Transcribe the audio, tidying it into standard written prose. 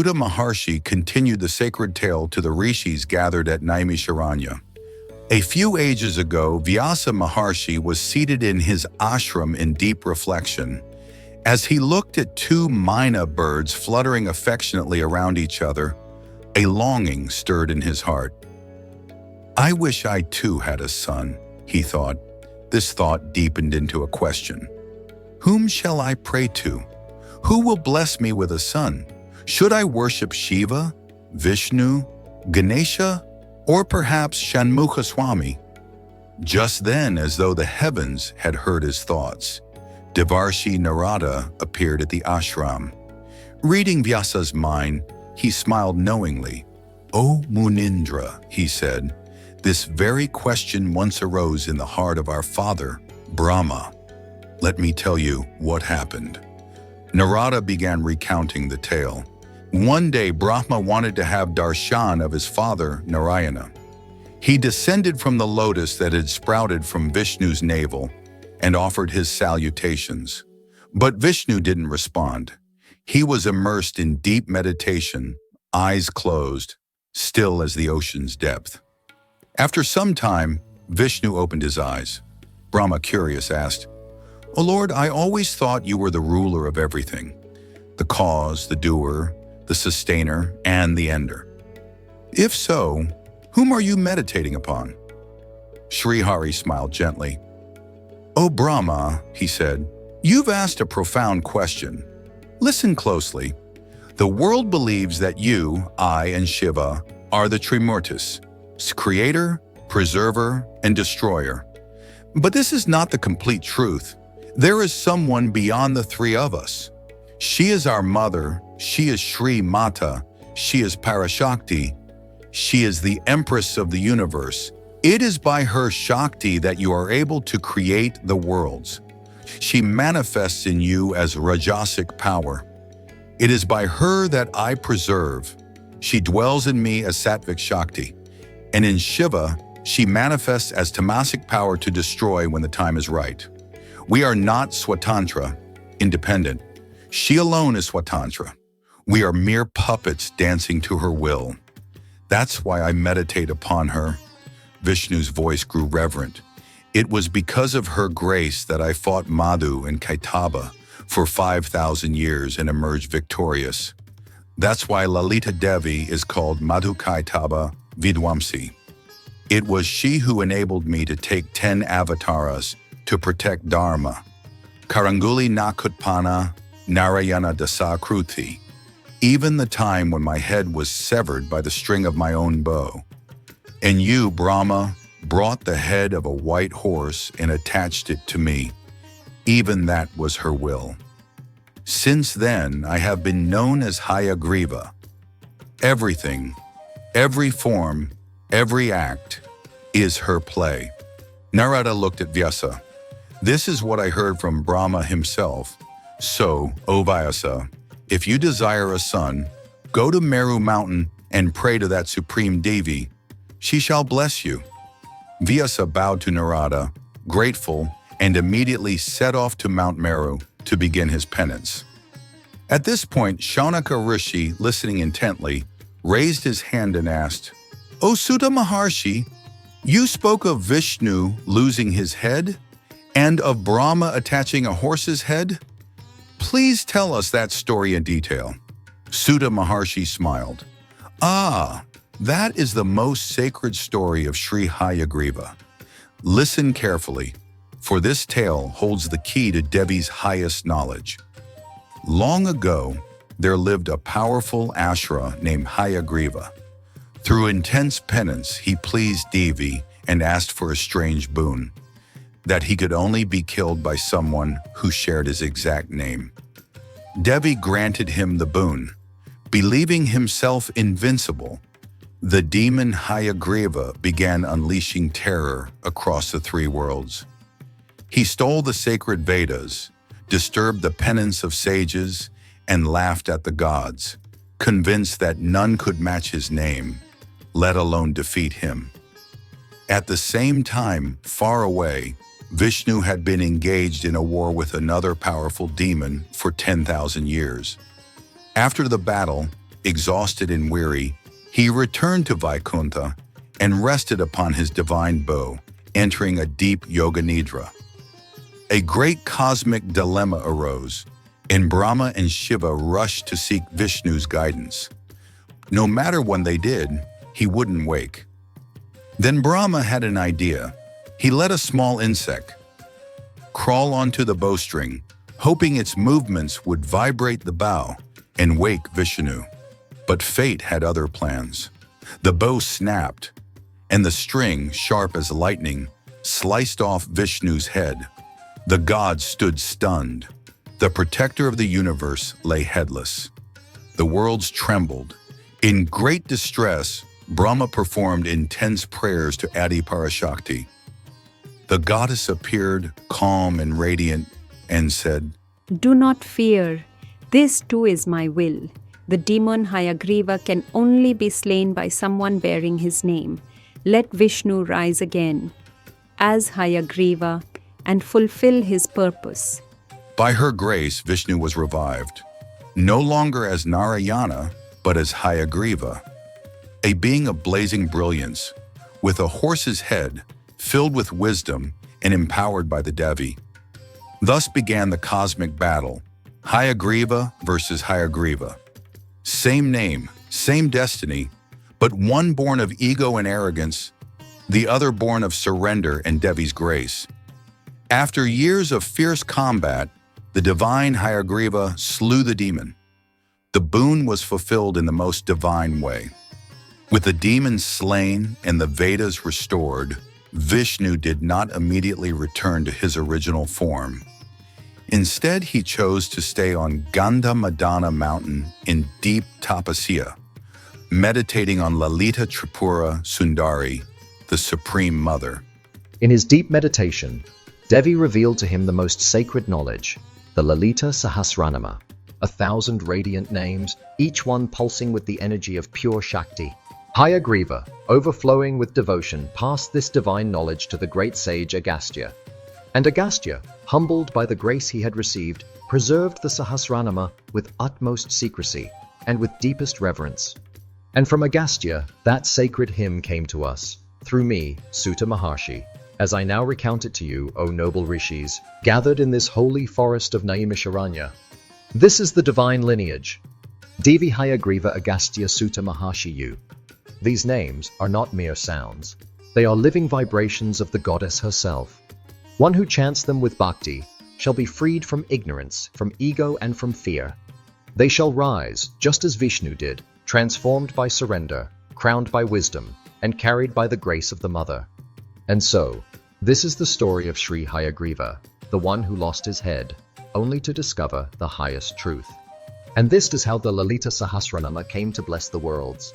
Suta Maharshi continued the sacred tale to the Rishis gathered at Naimisharanya. A few ages ago, Vyasa Maharshi was seated in his ashram in deep reflection. As he looked at two myna birds fluttering affectionately around each other, a longing stirred in his heart. "I wish I too had a son," he thought. This thought deepened into a question. "Whom shall I pray to? Who will bless me with a son? Should I worship Shiva, Vishnu, Ganesha, or perhaps Shanmukha Swami?" Just then, as though the heavens had heard his thoughts, Devarshi Narada appeared at the ashram. Reading Vyasa's mind, he smiled knowingly. "O Munindra," he said, "this very question once arose in the heart of our father, Brahma. Let me tell you what happened." Narada began recounting the tale. One day, Brahma wanted to have darshan of his father, Narayana. He descended from the lotus that had sprouted from Vishnu's navel and offered his salutations. But Vishnu didn't respond. He was immersed in deep meditation, eyes closed, still as the ocean's depth. After some time, Vishnu opened his eyes. Brahma, curious, asked, "O Lord, I always thought you were the ruler of everything, the cause, the doer, the sustainer, and the ender. If so, whom are you meditating upon?" Sri Hari smiled gently. "O Brahma," he said, "you've asked a profound question. Listen closely. The world believes that you, I, and Shiva are the Trimurtis, creator, preserver, and destroyer. But this is not the complete truth. There is someone beyond the three of us. She is our mother, she is Sri Mata, she is Parashakti, she is the Empress of the universe. It is by her Shakti that you are able to create the worlds. She manifests in you as Rajasic power. It is by her that I preserve. She dwells in me as Sattvic Shakti. And in Shiva, she manifests as Tamasic power to destroy when the time is right. We are not Swatantra, independent. She alone is Swatantra. We are mere puppets dancing to her will. That's why I meditate upon her." Vishnu's voice grew reverent. "It was because of her grace that I fought Madhu and Kaitaba for 5,000 years and emerged victorious. That's why Lalita Devi is called Madhu Kaitaba Vidwamsi. It was she who enabled me to take 10 avatars to protect Dharma. Karanguli Nakutpana Narayana Dasakruti, even the time when my head was severed by the string of my own bow. And you, Brahma, brought the head of a white horse and attached it to me. Even that was her will. Since then, I have been known as Hayagreeva. Everything, every form, every act is her play." Narada looked at Vyasa. "This is what I heard from Brahma himself. So, O Vyasa, if you desire a son, go to Meru mountain and pray to that supreme Devi. She shall bless you." Vyasa bowed to Narada, grateful, and immediately set off to Mount Meru to begin his penance. At this point, Shaunaka Rishi, listening intently, raised his hand and asked, "O Suta Maharshi, you spoke of Vishnu losing his head and of Brahma attaching a horse's head? Please tell us that story in detail." Suta Maharshi smiled. "Ah, that is the most sacred story of Sri Hayagreeva. Listen carefully, for this tale holds the key to Devi's highest knowledge. Long ago, there lived a powerful Ashura named Hayagreeva. Through intense penance, he pleased Devi and asked for a strange boon, that he could only be killed by someone who shared his exact name. Devi granted him the boon. Believing himself invincible, the demon Hayagreeva began unleashing terror across the three worlds. He stole the sacred Vedas, disturbed the penance of sages, and laughed at the gods, convinced that none could match his name, let alone defeat him. At the same time, far away, Vishnu had been engaged in a war with another powerful demon for 10,000 years. After the battle, exhausted and weary, he returned to Vaikuntha and rested upon his divine bow, entering a deep yoga nidra. A great cosmic dilemma arose, and Brahma and Shiva rushed to seek Vishnu's guidance. No matter when they did, he wouldn't wake. Then Brahma had an idea. He let a small insect crawl onto the bowstring, hoping its movements would vibrate the bow and wake Vishnu. But fate had other plans. The bow snapped, and the string, sharp as lightning, sliced off Vishnu's head. The god stood stunned. The protector of the universe lay headless. The worlds trembled. In great distress, Brahma performed intense prayers to Adi Parashakti. The goddess appeared, calm and radiant, and said, "Do not fear. This too is my will. The demon Hayagreeva can only be slain by someone bearing his name. Let Vishnu rise again as Hayagreeva and fulfill his purpose." By her grace, Vishnu was revived, no longer as Narayana, but as Hayagreeva, a being of blazing brilliance, with a horse's head, filled with wisdom and empowered by the Devi. Thus began the cosmic battle, Hayagreeva versus Hayagreeva. Same name, same destiny, but one born of ego and arrogance, the other born of surrender and Devi's grace. After years of fierce combat, the divine Hayagreeva slew the demon. The boon was fulfilled in the most divine way. With the demon slain and the Vedas restored, Vishnu did not immediately return to his original form. Instead, he chose to stay on Gandhamadana mountain in deep tapasya, meditating on Lalita Tripura Sundari, the Supreme Mother. In his deep meditation, Devi revealed to him the most sacred knowledge, the Lalita Sahasranama, 1,000 radiant names, each one pulsing with the energy of pure Shakti. Hayagreeva, overflowing with devotion, passed this divine knowledge to the great sage Agastya. And Agastya, humbled by the grace he had received, preserved the Sahasranama with utmost secrecy and with deepest reverence. And from Agastya, that sacred hymn came to us, through me, Suta Maharshi, as I now recount it to you, O noble Rishis, gathered in this holy forest of Naimisharanya. This is the divine lineage. Devi Hayagreeva Agastya Suta Maharshi you. These names are not mere sounds. They are living vibrations of the goddess herself. One who chants them with bhakti shall be freed from ignorance, from ego, and from fear. They shall rise, just as Vishnu did, transformed by surrender, crowned by wisdom, and carried by the grace of the Mother. And so, this is the story of Sri Hayagreeva, the one who lost his head, only to discover the highest truth. And this is how the Lalita Sahasranama came to bless the worlds.